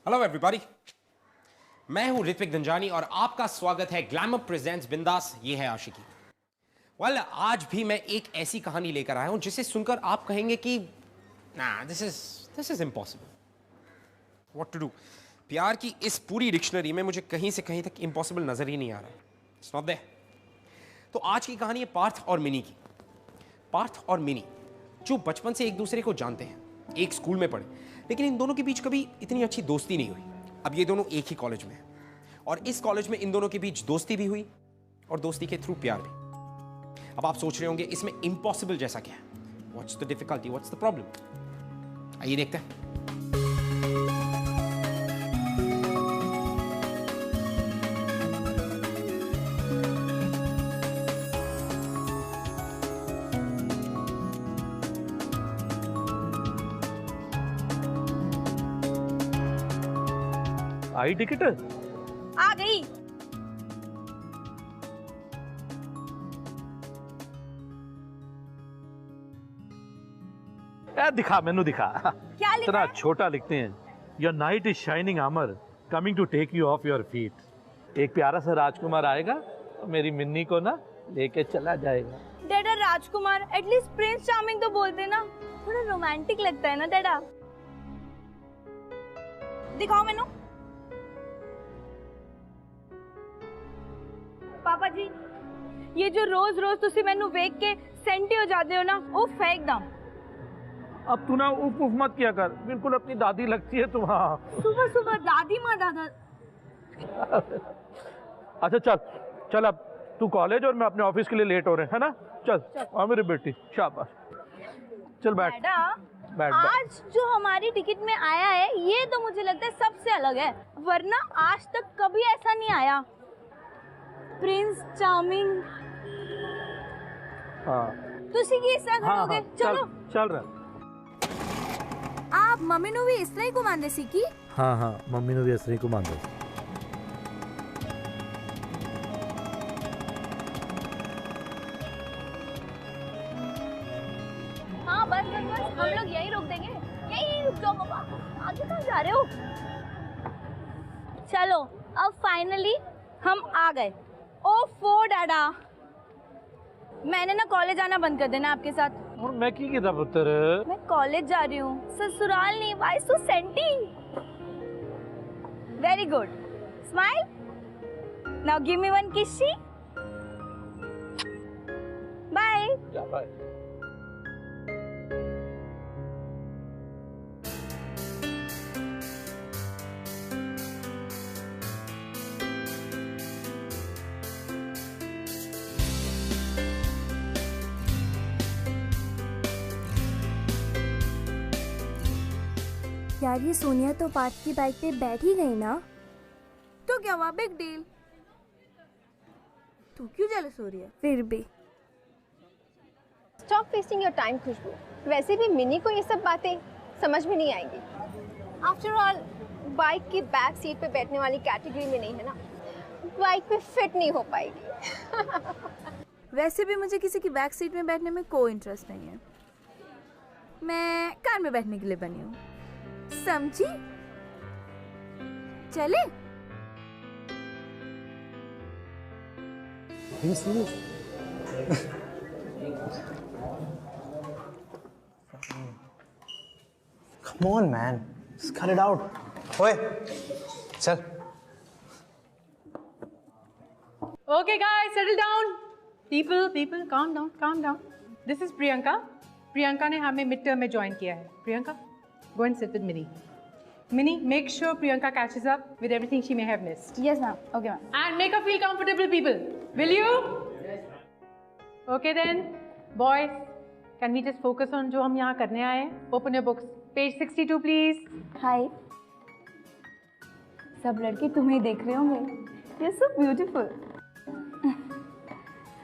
Hello everybody, मैं हूं ऋत्विक दंजानी और आपका स्वागत है ग्लैमर प्रेजेंट्स बिंदास ये है आशिकी। वेल, आज भी मैं एक ऐसी कहानी लेकर आया हूं जिसे सुनकर आप कहेंगे कि ना, this is impossible, what to do. प्यार की इस पूरी डिक्शनरी में मुझे कहीं से कहीं तक इम्पॉसिबल नजर ही नहीं आ रहा है। It's not there. तो आज की कहानी है पार्थ और मिनी की। पार्थ और मिनी जो बचपन से एक दूसरे को जानते हैं, एक स्कूल में पढ़े, लेकिन इन दोनों के बीच कभी इतनी अच्छी दोस्ती नहीं हुई। अब ये दोनों एक ही कॉलेज में हैं और इस कॉलेज में इन दोनों के बीच दोस्ती भी हुई और दोस्ती के थ्रू प्यार भी। अब आप सोच रहे होंगे इसमें इम्पॉसिबल जैसा क्या है, what's the difficulty, what's the problem. आइए देखते हैं। आई टिकट आ गई। दिखा, मेनू दिखा। क्या लिखा इतना है? छोटा लिखते हैं, your knight is shining armour coming to take you off your feet. एक प्यारा सा राजकुमार आएगा और मेरी मिन्नी को ना लेके चला जाएगा। डैडा, राजकुमार एटलीस्ट प्रिंस चार्मिंग तो बोलते ना, थोड़ा रोमांटिक लगता है ना डैडा। दिखाओ मैनू। पापा जी, ये जो रोज रोज तुसी मैनू वेख के सेंटी हो जाते हो ना, वो फेंक दम। अब तू ना उफ उफ मत किया कर, बिल्कुल अपनी दादी लगती है तू। हाँ, सुबह सुबह दादी माँ दादा। अच्छा चल चल, अब तू कॉलेज और मैं अपने ऑफिस के लिए लेट हो रहे हैं, है ना। चल आ मेरी बेटी, शाबाश। चल बैठ डैडा, बैठ। आज जो हमारी टिकट में आया है ये तो मुझे लगता है सबसे अलग है, वरना आज तक कभी ऐसा नहीं आया। Prince charming. हाँ तुसी की इस तरह करोगे? चलो चल रहा। आप मम्मी नु भी इस तरह ही घुमाने सीखी? हाँ, मम्मी ने भी असली को मान दो। हाँ बस हम लोग यही रोक देंगे। यही रुक जाओ पापा, आगे कहाँ जा रहे हो? चलो अब फाइनली हम आ गए। ओफो डैडा, मैंने ना कॉलेज आना बंद कर देना आपके साथ। और मैं की किया पुत्र? मैं कॉलेज जा रही हूँ, ससुराल नहीं। Why so senti? Very good, smile. Now give me one kissy. Bye. Bye. यार, ये सोनिया तो पार्थ की बाइक पे बैठ ही गई ना, तो क्या हुआ, बिग डील। तू क्यों जेलस हो रही है? फिर भी स्टॉप वेस्टिंग योर टाइम खुशबू। वैसे भी मिनी को ये सब बातें समझ में नहीं आएंगी। आफ्टर ऑल बाइक की बैक सीट पे बैठने वाली कैटेगरी में नहीं है ना, बाइक पे फिट नहीं हो पाएगी। वैसे भी मुझे किसी की बैक सीट में बैठने में कोई इंटरेस्ट नहीं है। मैं कार में बैठने के लिए बनी हूँ, समझी? चले? Come on, man. Just cut it out. Oi, chal. Okay, guys, settle down. People, calm down. This is Priyanka. Priyanka ने हमें मिड टर्म में ज्वाइन किया है. Priyanka, go and sit with Minnie. Minnie, make sure Priyanka catches up with everything she may have missed. Yes ma'am. Okay ma'am. And make her feel comfortable, people. Will you? Yes. Okay then, boys, can we just focus on जो हम यहाँ करने आए हैं? Open your books. Page 62, please. हाय, सब लड़के तुम्हें देख रहे होंगे। You're so beautiful.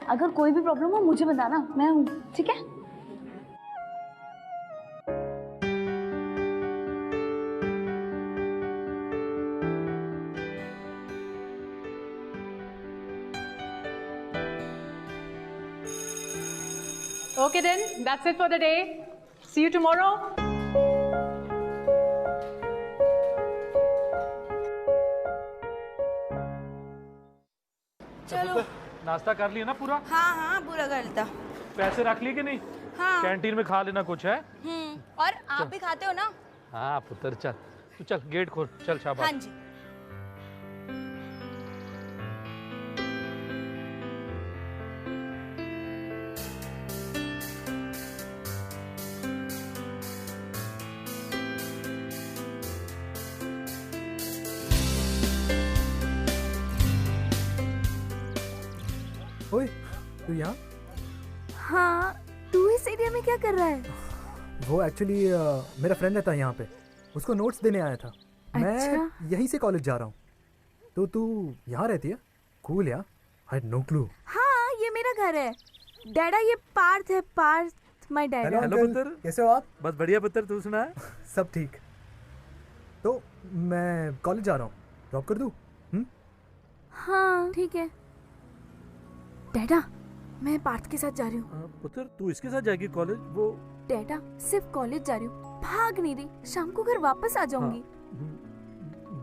अगर कोई भी प्रॉब्लम हो मुझे बताना, मैं हूँ, ठीक है? Okay then, that's it for the day. See you tomorrow. चलो। नाश्ता कर लिया ना पूरा? हाँ हाँ पूरा कर लेता। पैसे रख लिए कि नहीं? हाँ। कैंटीन में खा लेना कुछ है। और आप भी खाते हो ना? हाँ पुत्र चल, तू चल गेट खोल, चल शाबाश। हाँ जी। ओए, तू यहाँ? हाँ, तू इस एरिया में क्या कर रहा है? वो एक्चुअली मेरा फ्रेंड रहता है यहाँ पे, उसको नोट्स देने आया था। मैं यहीं से कॉलेज जा रहा हूँ। तो तू यहाँ रहती है? कूल यार, आई हैड नो क्लू। हाँ, ये मेरा घर है। डैडा ये पार्थ है, पार्थ माय डैड। हेलो पुत्र, कैसे हो आप? बस बढ़िया पुत्र, तू सुना है? सब ठीक। तो मैं कॉलेज जा रहा हूँ, ड्रॉप कर दूँ? हाँ ठीक है। डैडा, मैं पार्थ के साथ जा रही हूँ। पुत्र तू इसके साथ जाएगी कॉलेज? वो डैडा, सिर्फ कॉलेज जा रही हूँ, भाग नहीं रही। शाम को घर वापस आ जाऊंगी।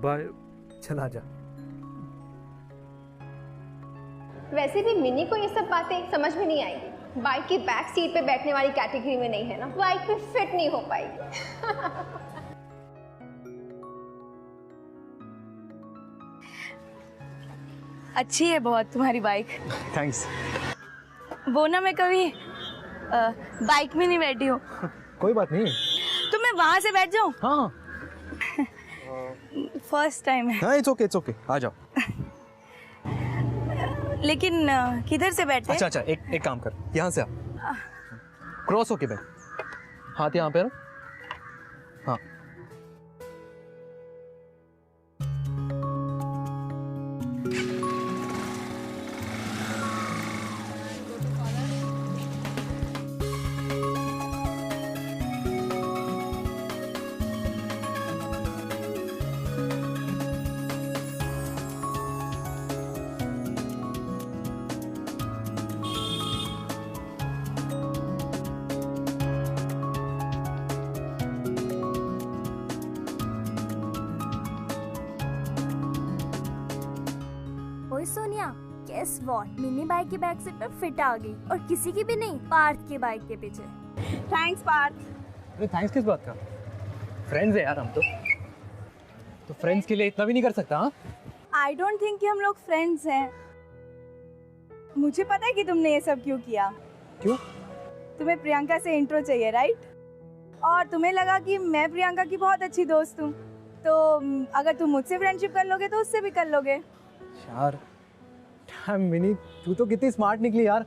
बाय। चला जा। वैसे भी मिनी को ये सब बातें समझ में नहीं आएगी। बाइक की बैक सीट पे बैठने वाली कैटेगरी में नहीं है ना, बाइक पे फिट नहीं हो पाएगी। अच्छी है बहुत तुम्हारी बाइक। थैंक्स। वो ना मैं कभी बाइक में नहीं बैठी हूँ। कोई बात नहीं। तो मैं वहां से बैठ जाऊँ? हाँ फर्स्ट टाइम है। हाँ, इट्स ओके आ जाओ। लेकिन किधर से बैठते? अच्छा अच्छा, एक काम कर, यहाँ से आ, क्रॉस होके बैठ, हाथ यहाँ पे रख। हाँ ओए Sonia, guess what? Mini bike की बैक सीट पे फिट आ गई, और किसी की भी नहीं, पार्थ की बाइक के पीछे। थैंक्स पार्थ। अरे थैंक्स किस बात का? फ्रेंड्स है यार हम तो फ्रेंड्स के लिए इतना भी नहीं कर सकता? हाँ आई डोंट थिंक कि हम लोग फ्रेंड्स हैं। मुझे पता है कि तुमने ये सब क्यों किया। क्यों? तुम्हें प्रियंका से इंट्रो चाहिए, राइट? और तुम्हें लगा कि मैं प्रियंका की बहुत अच्छी दोस्त हूँ, तो अगर तुम मुझसे फ्रेंडशिप कर लोगे तो उससे भी कर लोगे। यार मिनी, तू तो कितनी स्मार्ट निकली यार।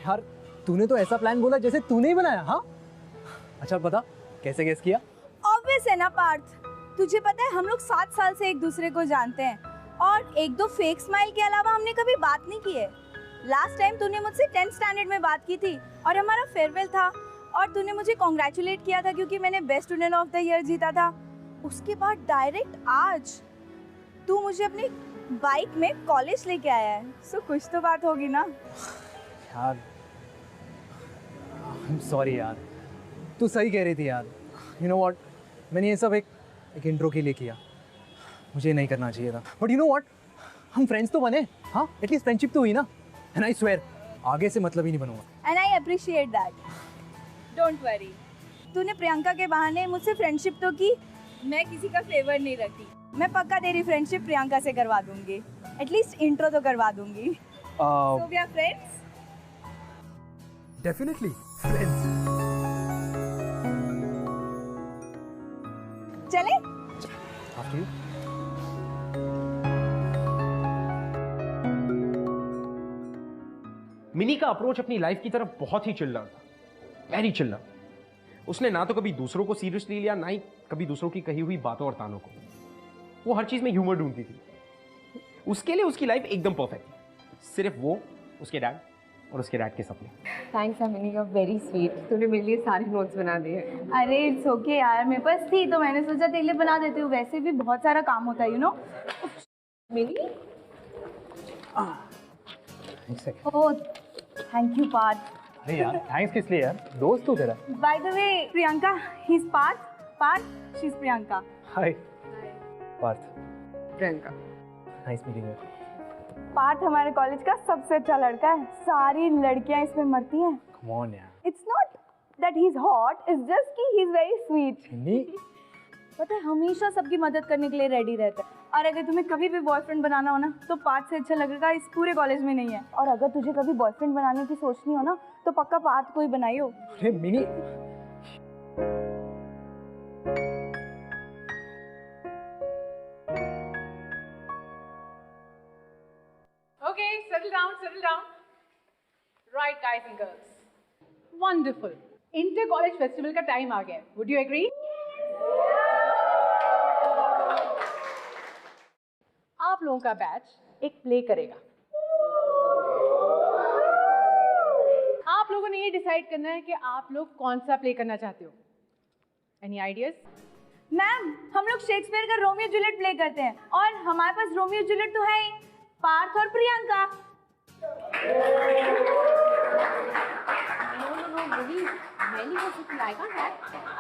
यार तूने तो ऐसा प्लान बोला जैसे तूने ही बनाया। हाँ अच्छा बता, कैसे गेस किया? ऑब्वियस है ना पार्थ, तुझे पता है हम लोग 7 साल से एक दूसरे को जानते हैं, और एक दो फेक स्माइल के अलावा हमने कभी बात नहीं की है। लास्ट टाइम तूने मुझसे 10th स्टैंडर्ड में बात की थी, और हमारा फेयरवेल था, और तूने मुझे कॉन्ग्रेचुलेट किया था क्योंकि मैंने best student of the year जीता था। उसके बाद डायरेक्ट आज तू मुझे अपनी बाइक में कॉलेज लेके आया है, सो कुछ तो बात होगी ना। यार सॉरी यार, तू सही कह रही थी यार। यू नो व्हाट, मैंने ये सब एक इंट्रो के लिए किया, मुझे नहीं करना चाहिए था। बट यू नो व्हाट, हम फ्रेंड्स तो बने। हाँ एटलीस्ट फ्रेंडशिप तो हुई ना। एंड आई स्वेयर आगे से मतलब ही नहीं बनूंगा। And I appreciate that. Don't worry, तूने प्रियंका के बहाने मुझसे फ्रेंडशिप तो की, मैं किसी का फेवर नहीं रखती। मैं पक्का तेरी फ्रेंडशिप प्रियंका से करवा दूंगी, एटलीस्ट इंट्रो तो करवा दूंगी। So we are friends? Definitely friends. चले? After you. मिनी का अप्रोच अपनी लाइफ की तरफ बहुत ही चिल्लर था, वेरी चिल्लर। उसने ना तो कभी दूसरों को सीरियसली लिया, ना ही कभी दूसरों की कही हुई बातों और तानों को। वो हर चीज में ह्यूमर ढूंढती थी। उसके लिए उसकी लाइफ एकदम परफेक्ट थी, सिर्फ वो, उसके डैड और उसके डैड के सपने। थैंक्स अमिनी का, वेरी स्वीट। तूने मेरे लिए सारे नोट्स बना दिए। अरे इट्स ओके यार, मेरे पास थी तो मैंने सोचा तेरे लिए बना देती हूँ। वैसे भी बहुत सारा काम होता है, you know. Mini, oh thank you Parth. अरे यार थैंक्स किस लिए यार, दोस्त हो तेरा। By the way Priyanka, he is Parth, Parth she is Priyanka. Hi Parth. Priyanka. Nice meeting you. Parth हमारे कॉलेज का सबसे अच्छा लड़का है, सारी लड़कियां इसमें मरती हैं। कम ऑन यार। It's not that he is hot, it's just कि ही इज वेरी स्वीट। नहीं पता है हमेशा सबकी मदद करने के लिए रेडी रहता है, और अगर तुम्हें कभी भी बॉयफ्रेंड बनाना हो ना तो पार्थ से अच्छा लगेगा इस पूरे कॉलेज में नहीं है। और अगर तुझे कभी बॉयफ्रेंड बनाने की सोचनी हो ना तो पक्का पार्थ को ही बनाइयो। अरे mini Okay, settle down, settle down. Right, guys and girls. Wonderful. Inter college festival का time आ गया. Would you agree? आप लोगों का बैच एक प्ले करेगा. आप लोगों ने ये डिसाइड करना है कि आप लोग कौन सा प्ले करना चाहते हो. Any ideas? मैम हम लोग शेक्सपियर का रोमियो जूलियट प्ले करते हैं, और हमारे पास रोमियो जूलियट तो है ही, पार्थ और प्रियंका।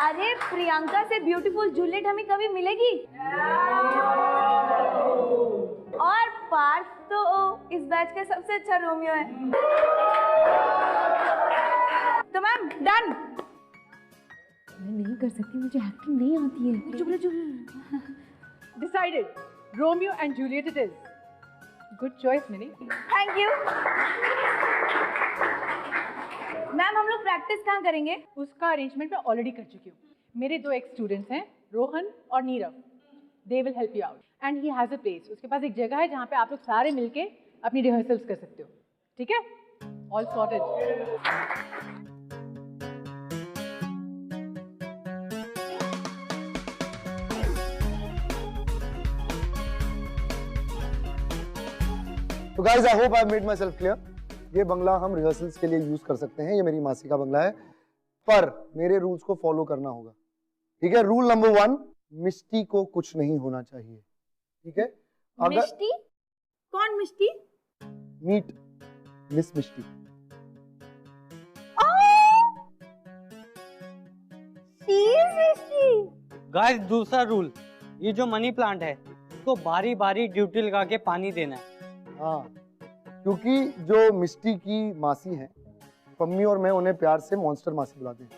अरे प्रियंका से ब्यूटीफुल जूलियट हमें कभी मिलेगी? और पार्थ तो इस बैच का सबसे अच्छा रोमियो है। तो मैम डन। मैं नहीं कर सकती, मुझे एक्टिंग नहीं आती है। चुप रहो, चुप रहो। Decided. Romeo and Juliet it is. Good choice, Minnie. Thank you. Ma'am हम लोग प्रैक्टिस कहाँ करेंगे? उसका अरेंजमेंट मैं ऑलरेडी कर चुकी हूँ. मेरे 2 एक्स स्टूडेंट्स हैं, रोहन और Nirav. They will help you out and he has a place. उसके पास एक जगह है जहाँ पे आप लोग सारे मिलके अपनी रिहर्सल्स कर सकते हो. ठीक है? All sorted. तो guys I hope I made myself clear. ये बंगला हम रिहर्सल्स के लिए यूज कर सकते हैं, ये मेरी मासी का बंगला है, पर मेरे रूल्स को फॉलो करना होगा. ठीक है? रूल नंबर 1, मिष्टी को कुछ नहीं होना चाहिए. ठीक है? अगर मिष्टी? कौन मिष्टी? मीट मिस मिष्टी. गाइस दूसरा रूल, ये जो मनी प्लांट है उसको बारी बारी ड्यूटी लगा के पानी देना है. हाँ, क्योंकि जो मिष्टी की मासी हैं, पम्मी और मैं उन्हें प्यार से मॉन्स्टर मासी बुलाते हैं.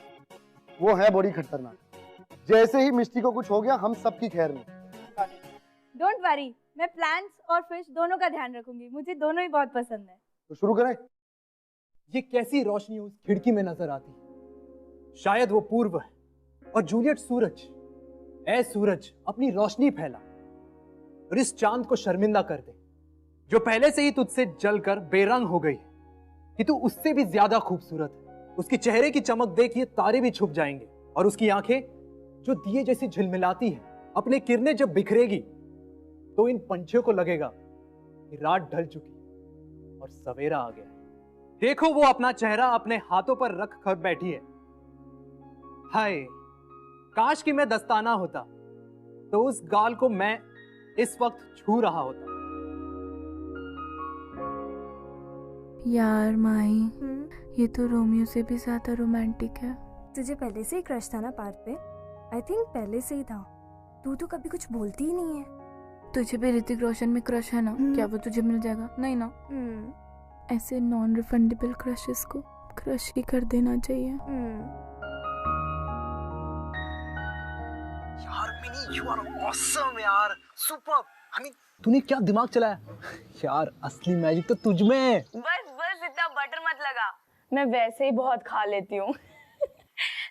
वो है बड़ी खतरनाक. जैसे ही मिष्टी को कुछ हो गया हम सबकी खैर में. डोंट वरी, मैं प्लांट्स और फिश दोनों का ध्यान रखूंगी, मुझे दोनों ही बहुत पसंद है. तो शुरू करें. ये कैसी रोशनी उस खिड़की में नजर आती है? शायद वो पूर्व है और जूलियट सूरज. ऐ सूरज, अपनी रोशनी फैला और इस चांद को शर्मिंदा कर दे जो पहले से ही तुझसे जलकर बेरंग हो गई है, कि तू उससे भी ज्यादा खूबसूरत है. उसकी चेहरे की चमक देख ये तारे भी छुप जाएंगे, और उसकी आंखें जो दिए जैसी झिलमिलाती है, अपने किरणें जब बिखरेगी तो इन पंछियों को लगेगा कि रात ढल चुकी और सवेरा आ गया. देखो वो अपना चेहरा अपने हाथों पर रख कर बैठी है. हाय, काश कि मैं दस्ताना होता तो उस गाल को मैं इस वक्त छू रहा होता. यार माही, ये तो रोमियो से भी ज्यादा रोमांटिक है. तुझे पहले से ही क्रश था ना पार्थ पे? आई थिंक पहले से ही था. तू तो कभी कुछ बोलती ही नहीं है. तुझे भी ऋतिक रोशन में क्रश है ना? क्या वो तुझे मिल जाएगा? नहीं ना. ऐसे नॉन रिफंडेबल क्रशेस को क्रश ही कर देना चाहिए. यार मिनी, यू आर ऑसम यार, सुपर्ब. आई मीन तूने क्या दिमाग चलाया यार, असली मैजिक तो तुझ में है. बस बस इतना बटर मत लगा, मैं वैसे ही बहुत खा लेती हूँ.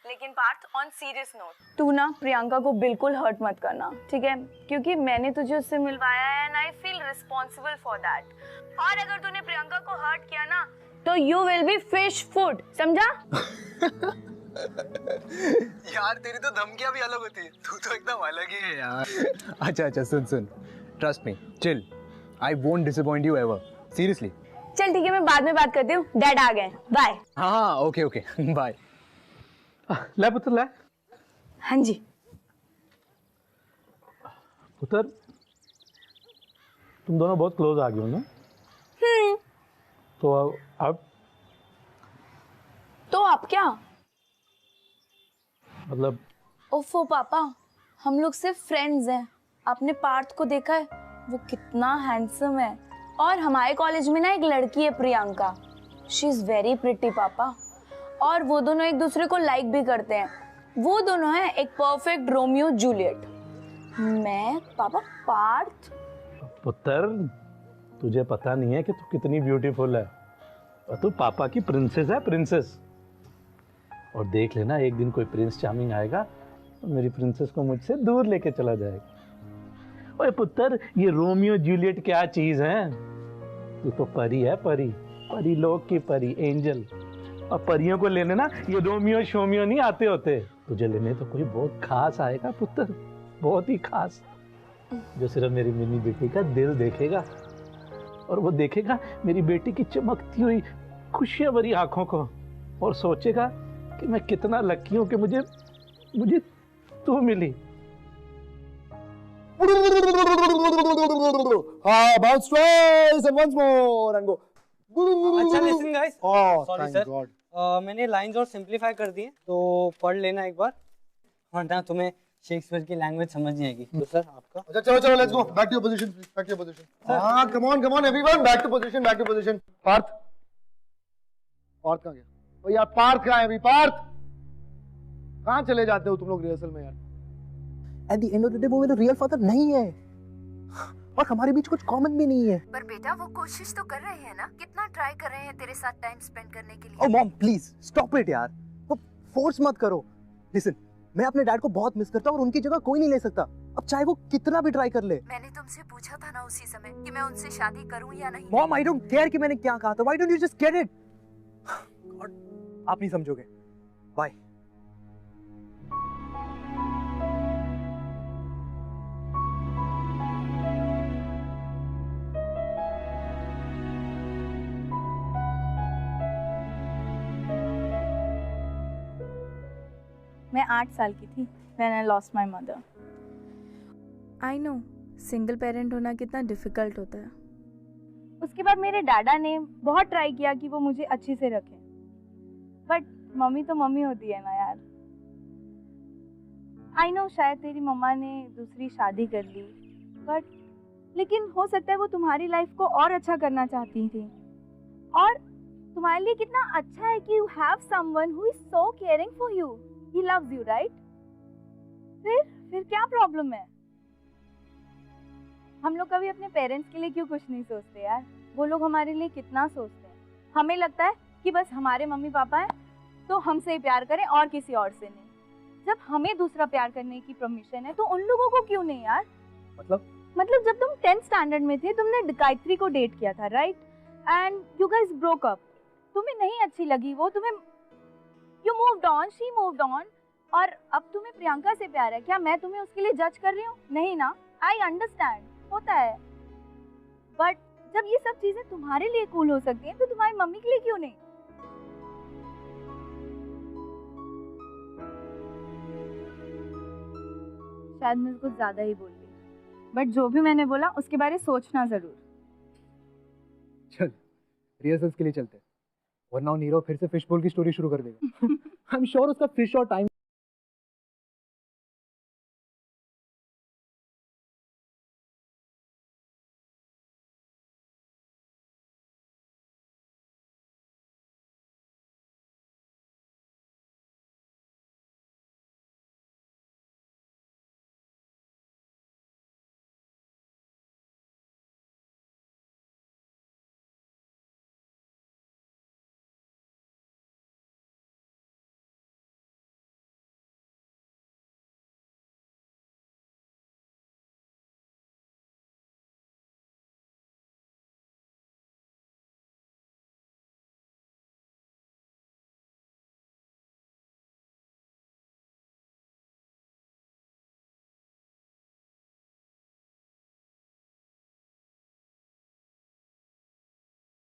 लेकिन पार्थ, ऑन सीरियस नोट, तू ना प्रियंका को बिल्कुल हर्ट मत करना, ठीक है? क्योंकि मैंने तुझे उससे मिलवाया है and I feel responsible for that. और अगर तूने प्रियंका को हर्ट किया ना तो you will be fish food, समझा? यार तेरी तो धमकियां भी अलग होती है, तू तो एकदम अलग ही है यार. अच्छा सुन सुन, trust me, chill, I won't disappoint you ever, seriously. चल ठीक है, मैं बाद में बात करती हूँ, डैड आ गए, बाय. हाँ ओके ओके बाय. ले पुत्र ले. हाँ जी. पुत्र, तुम दोनों बहुत क्लोज आ गए हो ना? तो अब तो आप क्या? मतलब ओफो पापा, हम लोग सिर्फ फ्रेंड्स हैं। आपने पार्थ को देखा है? वो कितना हैंडसम है। और हमारे कॉलेज में ना एक लड़की है Priyanka, she is very pretty पापा। और वो दोनों एक दूसरे को लाइक भी करते हैं। वो दोनों हैं एक परफेक्ट रोमियो जूलियट। मैं पापा पार्थ। पुत्र, तुझे पता नहीं है कि तू कितनी ब्यूटीफुल है और तू पापा की प्रिंसेस है, प्रिंसेस। और देख लेना, एक दिन कोई प्रिंस चार्मिंग आएगा और मेरी प्रिंसेस को मुझसे दूर लेके चला जाएगा। ओए पुत्र, ये रोमियो जूलियट क्या चीज है? तू तो परी है, परी, परी लोग की परी, एंजल। और परियों को लेने ना ये रोमियो शोमियो नहीं आते होते। तुझे लेने तो कोई बहुत खास आएगा पुत्र, बहुत ही खास, जो सिर्फ मेरी मिनी बेटी का दिल देखेगा। और वो देखेगा मेरी बेटी की चमकती हुई खुशियां भरी आंखों को और सोचेगा कि मैं कितना लकी हूं कि मुझे तू मिली। हाँ, bounce twice and once more and go. अच्छा listen guys, Oh, sorry thank sir, God. मैंने लाइंस और सिंपलीफाई कर दिए, तो पढ़ लेना एक बार, वरना तुम्हें शेक्सपियर की लैंग्वेज समझ नहीं आएगी। तो सर आपका। अच्छा चलो let's go back to your position please, back to your position. हाँ, come on everyone, back to position, back to position. Parth कहाँ गया? ओ यार पार्थ कहाँ है अभी? पार्थ कहाँ चले जाते हो तुम लोग रिहर्सल में यार? At the end of the day वो मेरा रियल फादर नहीं है और हमारे बीच कुछ कॉमन भी नहीं है। पर बेटा वो कोशिश तो कर रहे हैं ना, कितना ट्राई कर रहे हैं तेरे साथ टाइम स्पेंड करने के लिए। ओह मॉम प्लीज स्टॉप इट यार, वो फोर्स मत करो। लिसन, मैं अपने डैड को बहुत मिस करता हूँ और उनकी जगह कोई नहीं ले सकता, अब चाहे वो कितना भी ट्राई कर ले। मैंने तुमसे पूछा था ना उसी समय कि मैं उनसे शादी करूं या नहीं। मॉम आई डोंट केयर कि मैंने क्या कहा था, why don't you just get it? आप नहीं समझोगे। बाय। मैं 8 साल की थी when I lost my mother. I know single parent होना कितना डिफिकल्ट होता है। उसके बाद मेरे डैडा ने बहुत ट्राई किया कि वो मुझे अच्छे से रखें, बट मम्मी तो मम्मी होती है ना यार। आई नो शायद तेरी मम्मा ने दूसरी शादी कर ली, बट लेकिन हो सकता है वो तुम्हारी लाइफ को और अच्छा करना चाहती थी। और तुम्हारे लिए कितना अच्छा है कि you have someone who is so caring for you, he loves you, right? फिर क्या प्रॉब्लम है? हम लोग कभी अपने पेरेंट्स के लिए क्यों कुछ नहीं सोचते यार? वो लोग हमारे लिए कितना सोचते हैं। हमें लगता है कि बस हमारे मम्मी पापा हैं तो हमसे ही प्यार करें और किसी और से नहीं। जब हमें दूसरा प्यार करने की परमिशन है तो उन लोगों को क्यों नहीं यार? मतलब जब तुम 10th स्टैंडर्ड में थे तुमने गायत्री को डेट किया था, right? And you guys broke up. तुम्हें नहीं अच्छी लगी वो, तुम्हें you moved on, she moved on, और अब तुम्हें प्रियंका से प्यार है। क्या मैं तुम्हें उसके लिए जज कर रही हूँ? नहीं ना, आई अंडरस्टैंड, होता है। बट जब ये सब चीजें तुम्हारे लिए कूल हो सकती हैं तो तुम्हारी मम्मी के लिए क्यों नहीं? शायद मैं कुछ ज्यादा ही बोल गई, बट जो भी मैंने बोला उसके बारे में सोचना जरूर। चल रिहर्सल्स के लिए चलते हैं, वरना नीरव फिर से फिश बोल की स्टोरी शुरू कर देगा। आई एम श्योर उसका फिश और time.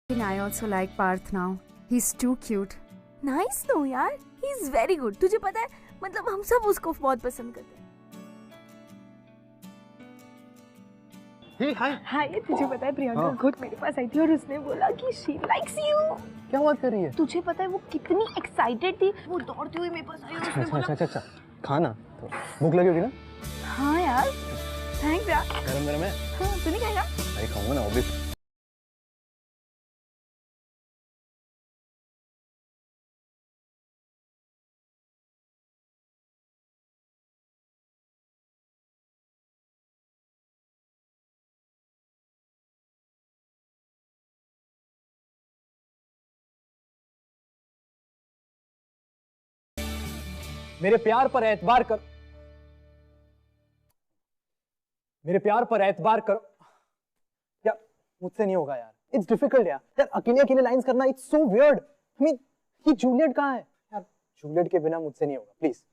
I also like Parth now. He's too cute. Nice no यार, ही इज वेरी गुड। तुझे पता है, मतलब हम सब उसको बहुत पसंद करते हैं। हे हाय। हाँ, ये तुझे पता है प्रियंका खुद मेरे पास आई थी और उसने बोला कि शी लाइक्स यू। क्या बात कर रही है? तुझे पता है वो कितनी एक्साइटेड थी, वो दौड़ती हुई मेरे पास आई और उसने बोला अच्छा खाना तो भूख लगी होगी ना? हाँ यार, थैंक्स यार। गरम गरम है? हाँ, तू नहीं खाएगा? नहीं खाऊंगा ना ऑब्वियसली। मेरे प्यार पर एतबार कर, मेरे प्यार पर एतबार करो। यार मुझसे नहीं होगा यार, इट्स डिफिकल्ट यार अकेले अकेले लाइंस करना, it's so weird. I mean ये जूलियट कहाँ है यार? जूलियट के बिना मुझसे नहीं होगा, प्लीज।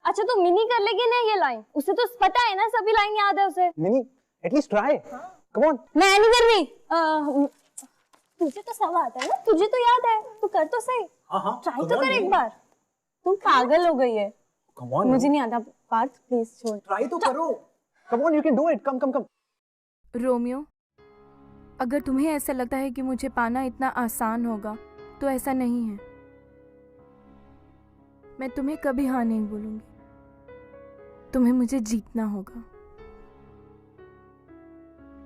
अच्छा तो मिनी कर लेगी ना ये लाइन, उसे तो पता है ना सभी लाइन याद है उसे। Mini at least try, come on. मैं नहीं कर रही। तुझे तो सब आता है ना, तुझे तो याद है, तू कर तो सही। ट्राई तो कर एक बार। तुम पागल हो गई है। Come on, मुझे नहीं आता पार्थ, प्लीज छोड़। ट्राई तो करो। Come on, you can do it. Come. Romeo, अगर तुम्हें ऐसा लगता है कि मुझे पाना इतना आसान होगा तो ऐसा नहीं है। मैं तुम्हें कभी हाँ नहीं बोलूंगी। तुम्हें मुझे जीतना होगा।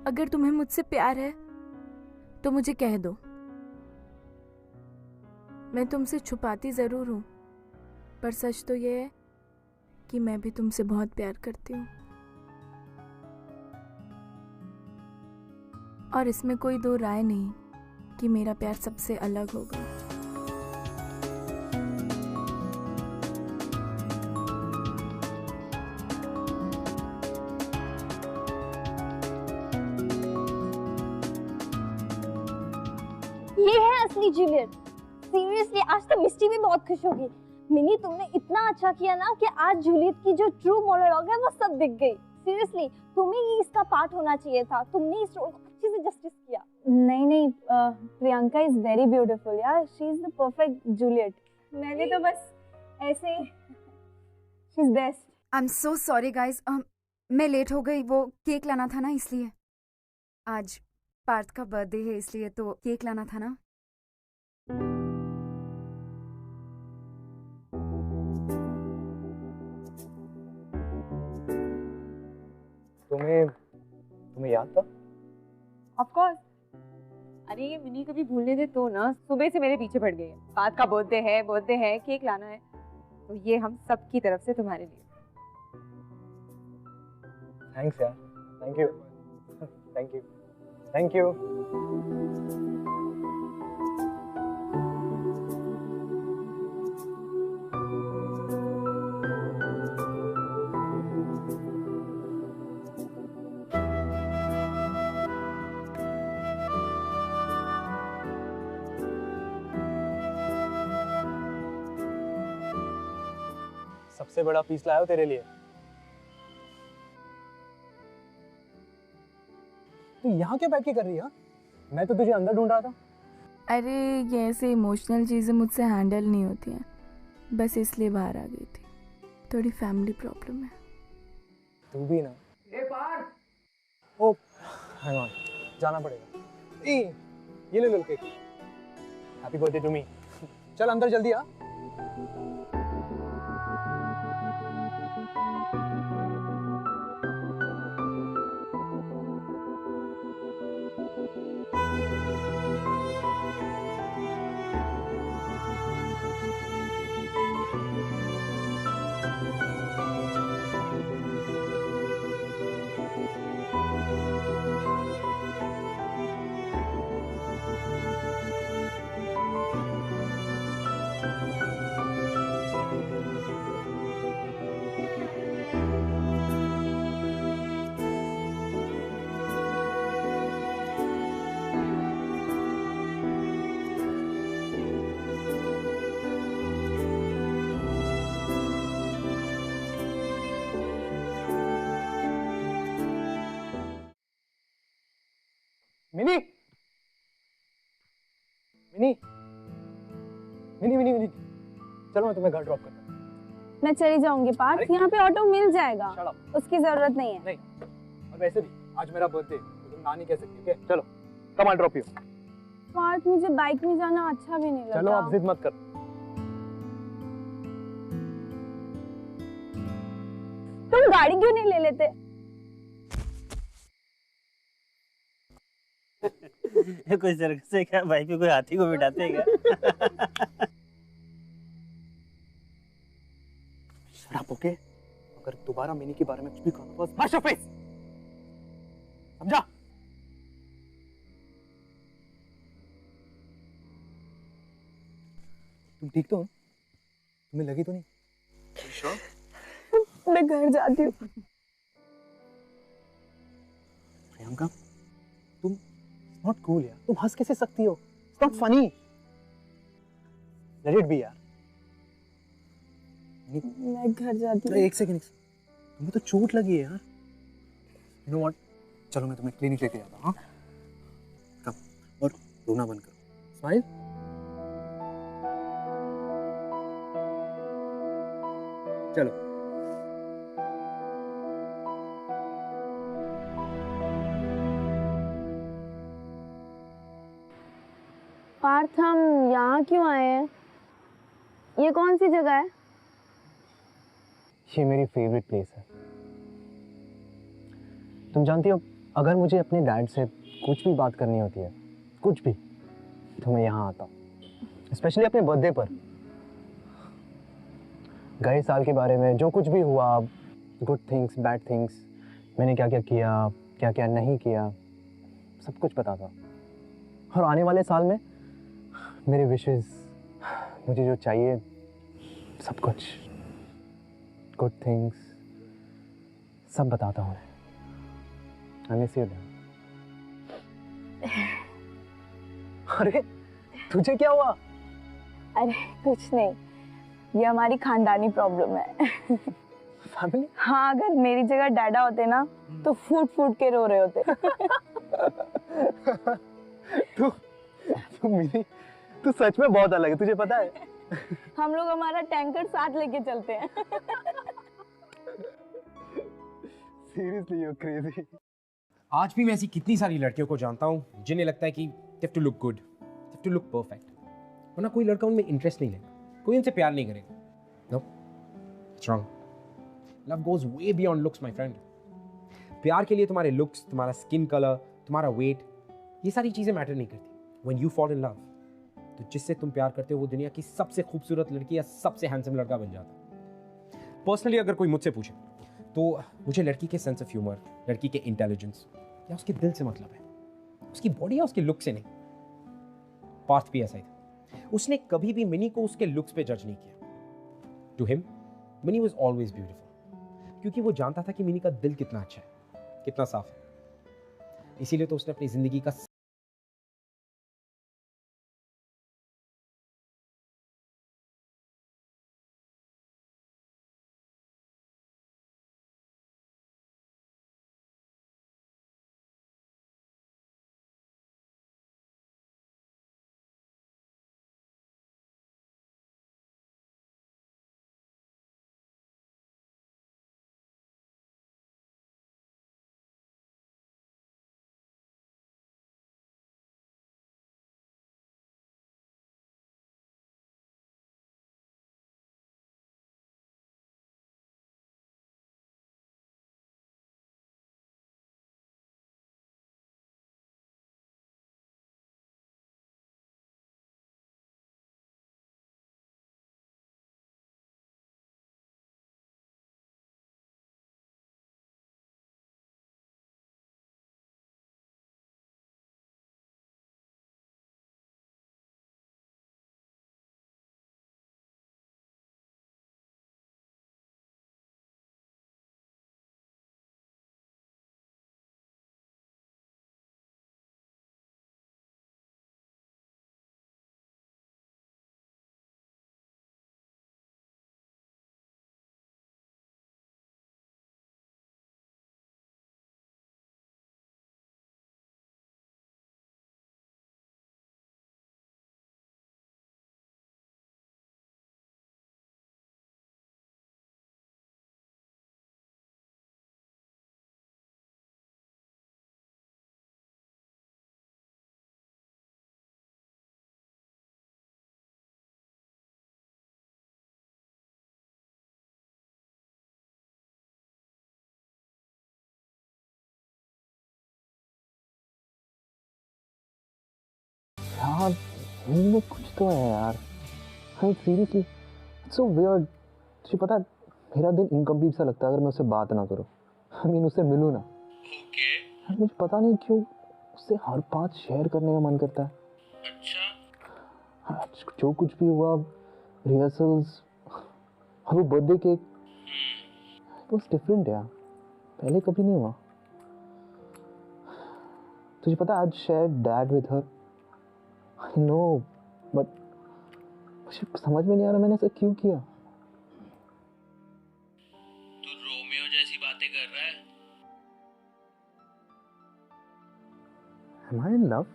अगर तुम्हें मुझसे प्यार है तो मुझे कह दो। मैं तुमसे छुपाती जरूर हूं, पर सच तो ये है कि मैं भी तुमसे बहुत प्यार करती हूँ। और इसमें कोई दो राय नहीं कि मेरा प्यार सबसे अलग होगा। ये है असली जूलियट। सीरियसली आज तो मिस्टी भी बहुत खुश होगी। मिनी तुमने इतना अच्छा किया ना कि आज जूलियट की जो ट्रू मोनोलॉग है वो सब दिख गई। सीरियसली तुम्हें ही इसका पार्ट होना चाहिए था, तुमने इस रोल को अच्छे से जस्टिस किया। नहीं प्रियंका इज वेरी ब्यूटीफुल यार, she is the perfect Juliet. मैंने तो बस ऐसे ही, she is best. I am so sorry guys, मैं लेट हो गई, वो केक लाना था ना इसलिए। आज पार्थ का बर्थडे है इसलिए तो केक लाना था ना। तुम्हें याद था? Of course. अरे ये मिनी कभी भूलने दे तो ना, सुबह से मेरे पीछे पड़ गई है। पार्थ का बर्थडे है, केक लाना है, तो ये हम सब की तरफ से तुम्हारे लिए। थैंक्स यार, थैंक यू। सबसे बड़ा पीस लाया हो तेरे लिए। तू यहाँ क्या बैठ के कर रही है? मैं तो तुझे अंदर ढूंढ रहा था। अरे ये ऐसे इमोशनल चीज़ें मुझसे हैंडल नहीं होती हैं, बस इसलिए बाहर आ गई थी। थोड़ी फैमिली प्रॉब्लम है। तू भी ना। ओ हैंग ऑन, जाना पड़ेगा। ये ले cake. Happy birthday to me. चल अंदर जल्दी आ। मिनी चलो मैं तुम्हें घर ड्रॉप करता हूँ। मैं चली जाऊंगी पार्थ, यहाँ पे ऑटो मिल जाएगा, उसकी जरूरत नहीं है। नहीं, वैसे भी आज मेरा बर्थडे, तो तुम ना नहीं कह सकती। ओके चलो, come on drop you. Parth, मुझे बाइक में जाना अच्छा भी नहीं लगता। चलो आप जिद मत कर। तुम गाड़ी क्यों नहीं ले लेते? कोई सर्कस है क्या? बाइक पे कोई हाथी को बिठाते हैं क्या? Shut up, okay? अगर दोबारा मिनी के बारे में कुछ भी कहना बस स्मैश योर फेस, समझा? तुम ठीक तो हो? तुम्हें लगी तो नहीं? श्योर? मैं घर जाती हूँ। प्रियंका, तुम नॉट कूल यार, तुम हंस कैसे सकती हो? It's not funny. Let it be यार। मैं घर जाती हूँ। एक सेकंड, तुम्हें तो चोट लगी है यार। यू नो व्हाट, चलो मैं तुम्हें क्लिनिक लेके जाता हूँ। हाँ, कम, और रोना बंद करो। स्माइल। चलो। पार्थ, हम यहाँ क्यों आए हैं? ये कौन सी जगह है? ये मेरी फेवरेट प्लेस है। तुम जानती हो, अगर मुझे अपने डैड से कुछ भी बात करनी होती है, कुछ भी, तो मैं यहाँ आता हूँ। स्पेशली अपने बर्थडे पर। गए साल के बारे में जो कुछ भी हुआ, गुड थिंग्स, बैड थिंग्स, मैंने क्या क्या किया, क्या क्या नहीं किया, सब कुछ बताता। और आने वाले साल में मेरे विशेस, मुझे जो चाहिए, सब कुछ, गुड थिंग्स, सब बताता हूँ। I miss you, Dad. अरे तुझे क्या हुआ? अरे कुछ नहीं, ये हमारी खानदानी प्रॉब्लम है। फैमिली? हाँ, अगर मेरी जगह डैडा होते ना तो फूट फूट के रो रहे होते। तू मिली, तू सच में बहुत अलग है, तुझे पता है? हम लोग हमारा टैंकर साथ लेके चलते हैं। Seriously, you're crazy. आज भी मैं ऐसी कितनी सारी लड़कियों को जानता हूँ जिन्हें लगता है कि they have to look good, they have to look perfect, वरना कोई लड़का उनमें इंटरेस्ट नहीं लेगा, कोई उनसे प्यार नहीं करेगा। No, it's wrong. Love goes way beyond looks, my friend. प्यार के लिए तुम्हारे लुक्स, तुम्हारा स्किन कलर, तुम्हारा वेट, ये सारी चीजें मैटर नहीं करती। When you fall in love, तो जिससे तुम प्यार करते हो वो दुनिया की सबसे खूबसूरत लड़की या सबसे हैंडसम लड़का बन जाता है। पर्सनली अगर कोई मुझसे पूछे तो मुझे लड़की के सेंस ऑफ ह्यूमर, लड़की के इंटेलिजेंस या उसके दिल से मतलब है, उसकी बॉडी या उसके लुक से नहीं। पार्थ भी ऐसा ही था, उसने कभी भी मिनी को उसके लुक्स पे जज नहीं किया। To him Mini was always beautiful, क्योंकि वो जानता था कि मिनी का दिल कितना अच्छा है, कितना साफ है। इसीलिए तो उसने अपनी जिंदगी का यार इनमें कुछ तो है यार। Seriously so weird. तुझे पता है मेरा दिन इनकम्प्लीट सा लगता है अगर मैं उससे बात ना करूं। आई मीन उससे मिलूं ना। यार मुझे पता नहीं क्यों उससे हर बात शेयर करने का मन करता है। अच्छा। जो कुछ भी हुआ, रिहर्सल्स और वो birthday cake, it was different यार, पहले कभी नहीं हुआ। तुझे पता है आज share dad with her. I know but मुझे समझ में नहीं आ रहा मैंने ऐसा क्यों किया। तू रोमियो जैसी बातें कर रहा है। Am I in love?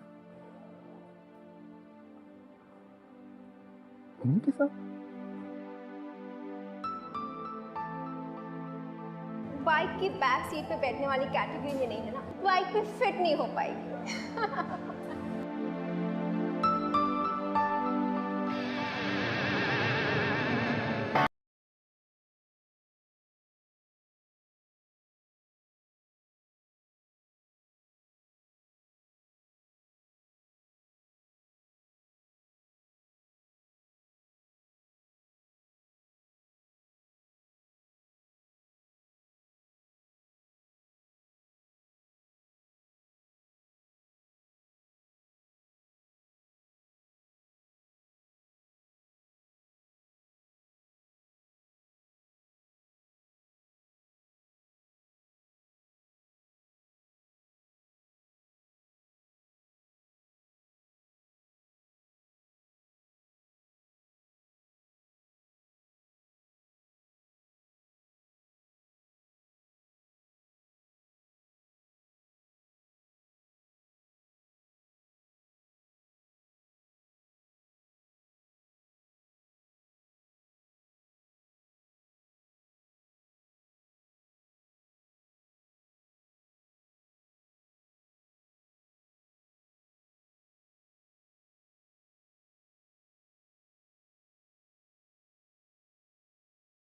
इन्हीं के साथ? बाइक की बैक सीट पे बैठने वाली कैटेगरी में नहीं है ना, बाइक पे फिट नहीं हो पाएगी।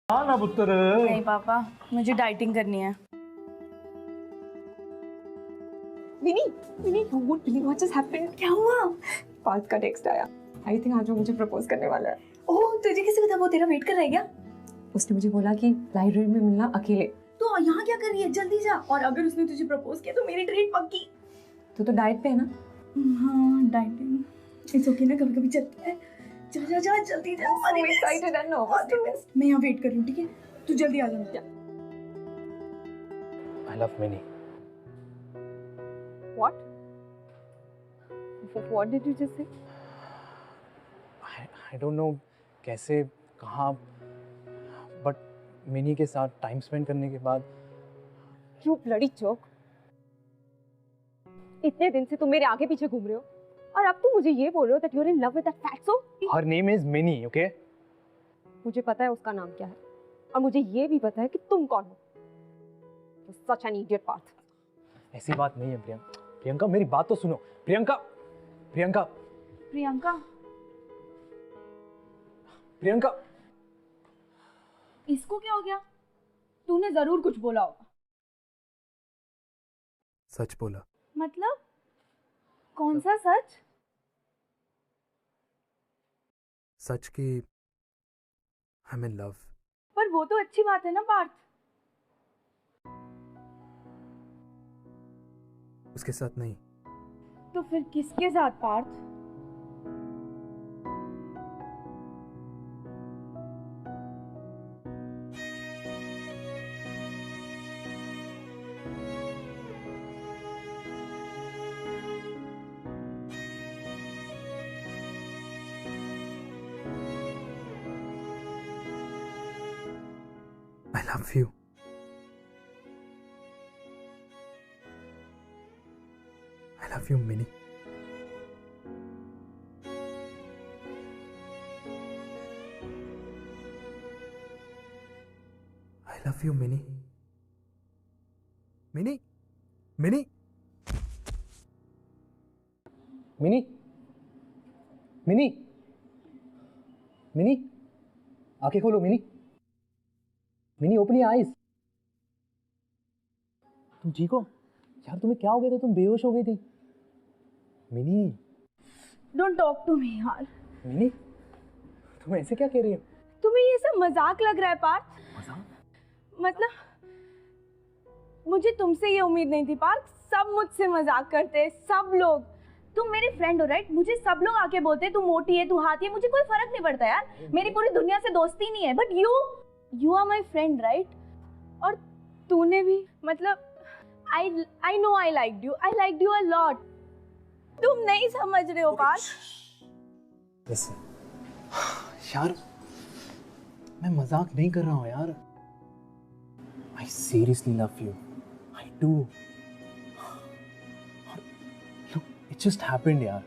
हाँ ना पुत्र। नहीं पापा, मुझे डाइटिंग करनी है। विनी, विनी, you won't believe what just happened. क्या हुआ? पार्थ का टेक्स्ट आया। I think आज वो मुझे प्रपोज करने वाला है। ओह, तुझे किसी पता वो तेरा वेट कर रहा है क्या? उसने मुझे बोला कि लाइब्रेरी में मिलना अकेले। तो यहाँ क्या कर रही है? जल्दी जा। और अगर उसने तुझे प्रपोज किया तो मेरी ट्रीट पक्की। तो डाइट पे है ना? हाँ, डाइटिंग। इट्स ओके ना, कभी-कभी चलता है। जा जा जा जल्दी जा। So excited and nervous. मैं यहाँ वेट कर रही हूँ, ठीक है? तू जल्दी आ जा। I love Minnie. What? What did you just say? I don't know कैसे, कहाँ, बट मिनी के साथ टाइम स्पेंड करने के बाद You bloody jerk. इतने दिन से तुम मेरे आगे पीछे घूम रहे हो और अब तुम मुझे ये बोल रहे हो that you're in love with that fatso? Her name is Minnie, okay? मुझे पता है उसका नाम क्या है और मुझे ये भी पता है कि तुम कौन हो। Such an idiot Parth. ऐसी बात नहीं है प्रियंका। प्रियंका मेरी बात तो सुनो। प्रियंका, प्रियंका, प्रियंका, प्रियंका। इसको क्या हो गया? तूने जरूर कुछ बोला होगा। सच बोला। मतलब कौन सा सच? सच कि आई एम इन लव। पर वो तो अच्छी बात है ना पार्थ। उसके साथ नहीं। तो फिर किसके साथ Partha? I love you. I love you, Minnie. I love you, Minnie. Minnie? Minnie? Mini, mini, mini, आंखें खोलो mini. Mini open your eyes. तुम ठीक हो? यार तुम्हें क्या हो गया था? तुम बेहोश हो गई थी। Mini, don't talk to me यार। मिनी, तुम ऐसे क्या कह रही हो? तुम्हें ये सब मजाक लग रहा है पार्थ? मतलब मुझे तुमसे ये उम्मीद नहीं थी पार्थ। सब मुझसे मजाक करते हैं, सब लोग। तुम मेरे फ्रेंड हो राइट? मुझे सब लोग आके बोलते हैं तू मोटी है, तू हाथी है, मुझे कोई फर्क नहीं पड़ता यार। मेरी पूरी दुनिया से दोस्ती नहीं है, but you are my friend right? और तूने भी, मतलब I know I liked you a lot. तुम नहीं समझ रहे हो पार्थ। यार मैं मजाक नहीं कर रहा हूँ यार। I seriously love you. I do. Look, it just happened यार।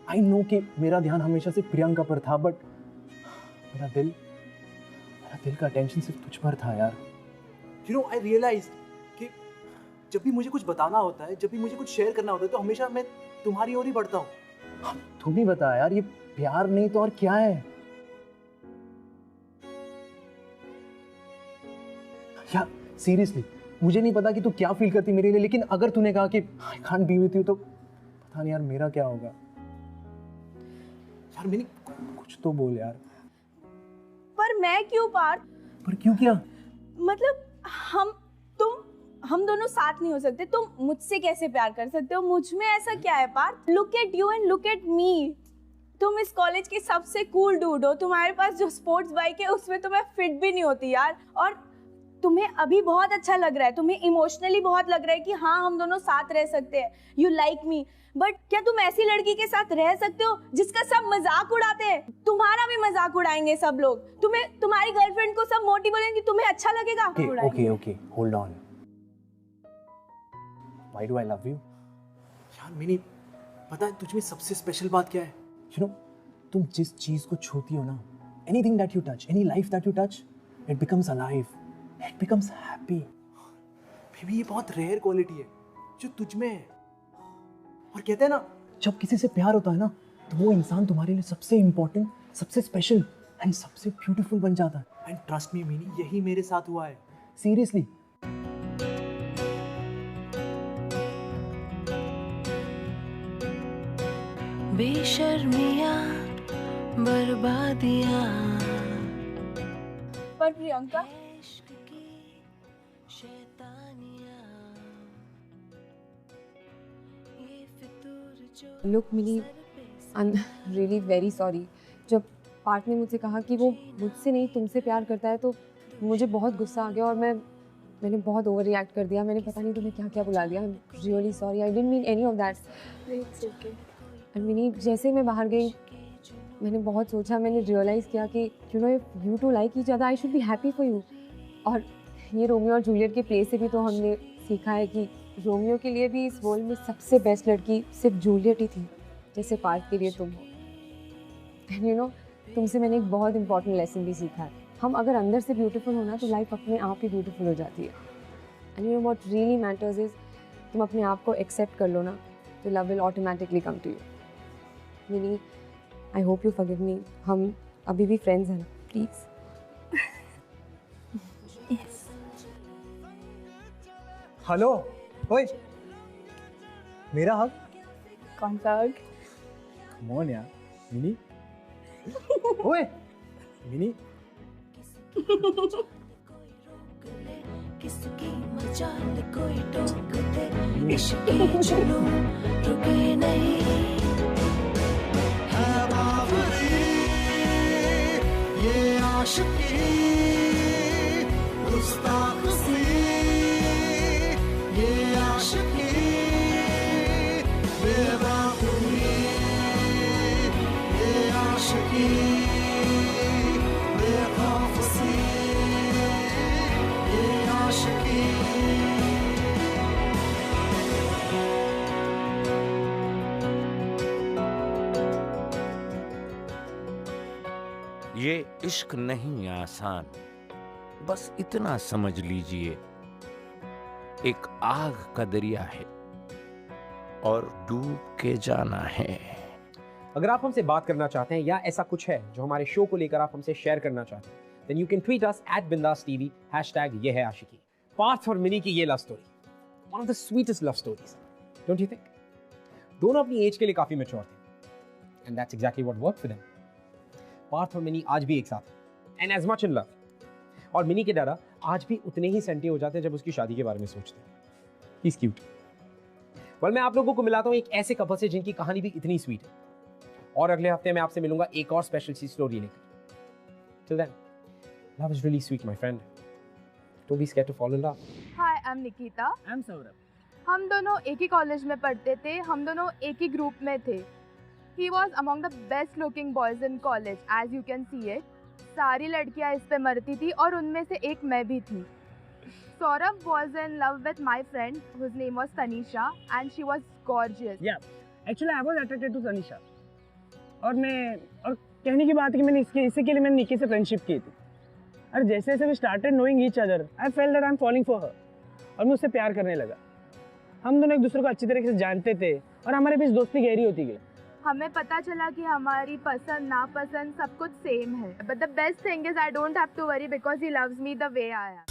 I know कि मेरा ध्यान हमेशा से प्रियंका पर था, बट मेरा दिल का अटेंशन सिर्फ तुझ पर था यार। You know, I realized कि जब भी मुझे कुछ बताना होता है, जब भी मुझे कुछ शेयर करना होता है, तो हमेशा मैं तुम्हारी ओर ही बढ़ता हूँ। तुम ही बता यार, ये प्यार नहीं तो और क्या है? यार सीरियसली मुझे नहीं पता कि तू क्या फील करती मेरे लिए, लेकिन अगर तूने कहा कि I can't be with you, तो पता नहीं यार मेरा क्या होगा। यार मैंने कुछ तो बोल यार। पर मैं क्यों पार्थ? पर क्यों क्या? मतलब हम दोनों साथ नहीं हो सकते? तुम मुझसे कैसे प्यार कर सकते हो? मुझ में ऐसा क्या है Parth? Look at you and look at me. तुम इस कॉलेज की सबसे कूल डूड हो। तुम्हारे पास जो स्पोर्ट्स बाइक है उसमें तो मैं फिट भी नहीं होती यार। और तुम्हें अभी बहुत अच्छा लग रहा है, तुम्हें इमोशनली बहुत लग रहा है कि हाँ हम दोनों साथ रह सकते हैं, यू लाइक मी। बट क्या तुम ऐसी लड़की के साथ रह सकते हो जिसका सब मजाक उड़ाते हैं? तुम्हारा भी मजाक उड़ाएंगे सब लोग। तुम्हें, तुम्हारी गर्लफ्रेंड को सब मोटी बोलेंगे, तुम्हें अच्छा लगेगा? Okay hold on. Why do I love you? यार मैंने पता है तुझ में सबसे स्पेशल बात क्या है? यू नो, तुम जिस चीज को छूती हो ना, anything that you touch, any life that you touch, it becomes alive, it becomes happy. Baby ये बहुत रेयर क्वालिटी है जो तुझ में है। और कहते हैं ना, जब किसी से प्यार होता है ना, तो वो इंसान तुम्हारे लिए सबसे इंपॉर्टेंट, सबसे स्पेशल एंड सबसे ब्यूटीफुल बन जाता है। एंड ट्रस्ट मी मीनी, यही मेरे साथ हुआ है। सीरियसली। बेशर्मियां बर्बादियां। पर Priyanka, look mini, I am really very sorry. जब पार्थ ने मुझसे कहा कि वो मुझसे नहीं तुमसे प्यार करता है, तो मुझे बहुत गुस्सा आ गया और मैंने बहुत ओवर रिएक्ट कर दिया। मैंने पता नहीं तुम्हें क्या क्या बुला दिया। I am really sorry, I didn't mean any of that. It's okay. And mini, जैसे मैं बाहर गई मैंने बहुत सोचा, मैंने रियलाइज़ किया कि you know, if you two like each other I should be happy for you. और ये रोमियो और जूलियट के प्ले से भी तो हमने सीखा है कि रोमियो के लिए भी इस वर्ल्ड में सबसे बेस्ट लड़की सिर्फ जूलियट ही थी, जैसे पार्थ के लिए तुम हो। एंड यू नो, तुमसे मैंने एक बहुत इंपॉर्टेंट लेसन भी सीखा है। हम अगर अंदर से ब्यूटीफुल हो ना, तो लाइफ अपने आप ही ब्यूटीफुल हो जाती है। And you know what really matters is, तुम अपने आप को एक्सेप्ट कर लो ना, तो love will automatically come to you. Mini, I hope you forgive me. हम अभी भी फ्रेंड्स हैं ना, प्लीज़। यस। हेलो, ओए, मेरा हक? कौन सा हक? कम ऑन यार, मिनी। ओए, मिनी। किसकी मजाल कोई टोक दे, इश्क की जुनून रुके नहीं। है बावरी ये आशिकी, गुस्ताख सी ये आशिकी, बेवकूफी ये आशिकी, बेखौफ सी ये आशिकी। ये इश्क नहीं आसान, बस इतना समझ लीजिए, एक आग का दरिया है और डूब के जाना है। अगर आप हमसे बात करना चाहते हैं या ऐसा कुछ है जो हमारे शो को लेकर आप हमसे शेयर करना चाहते हैं, then you can tweet us @BindasTV, #ये है आशिकी। पार्थ और मिनी की ये love story, one of the sweetest love stories, don't you think? दोनों अपनी एज के लिए काफी मैच्योर थे, And that's exactly what worked for them. Partha और मिनी आज भी एक साथ हैं, and as much in love. और मिनी के डरा आज भी उतने ही सेंटी हो जाते हैं जब उसकी शादी के बारे में सोचते हैं. He's cute. Well, मैं आप लोगों को मिलाता हूँ एक ऐसे कपल से जिनकी कहानी भी इतनी स्वीट है. और अगले हफ्ते मैं आपसे मिलूंगा एक और स्पेशल सी स्टोरी लेकर. Till then, love is really sweet, my friend. Don't be scared to fall in love. Hi, I'm Nikita. I'm Saurabh. हम दोनों एक ही कॉलेज में पढ़ते थे, हम दोनों एक ही ग्रुप में थे. He was among the best looking boys in college, as you can see it. सारी लड़कियां इस पे मरती थी और उनमें से एक मैं भी थी. Saurabh was in love with my friend, whose name was Tanisha, and she was gorgeous. Yeah, actually I was attracted to Tanisha. और कहने की बात है कि मैंने इसी के लिए मैंने निकी से फ्रेंडशिप की थी. और जैसे जैसे we started knowing each other, I felt that I'm falling for her. और मैं उससे प्यार करने लगा. हम दोनों एक दूसरे को अच्छी तरीके से जानते थे और हमारे बीच दोस्ती गहरी होती गई. हमें पता चला कि हमारी पसंद नापसंद सब कुछ सेम है. But the best thing is I don't have to worry because he loves me the way I am.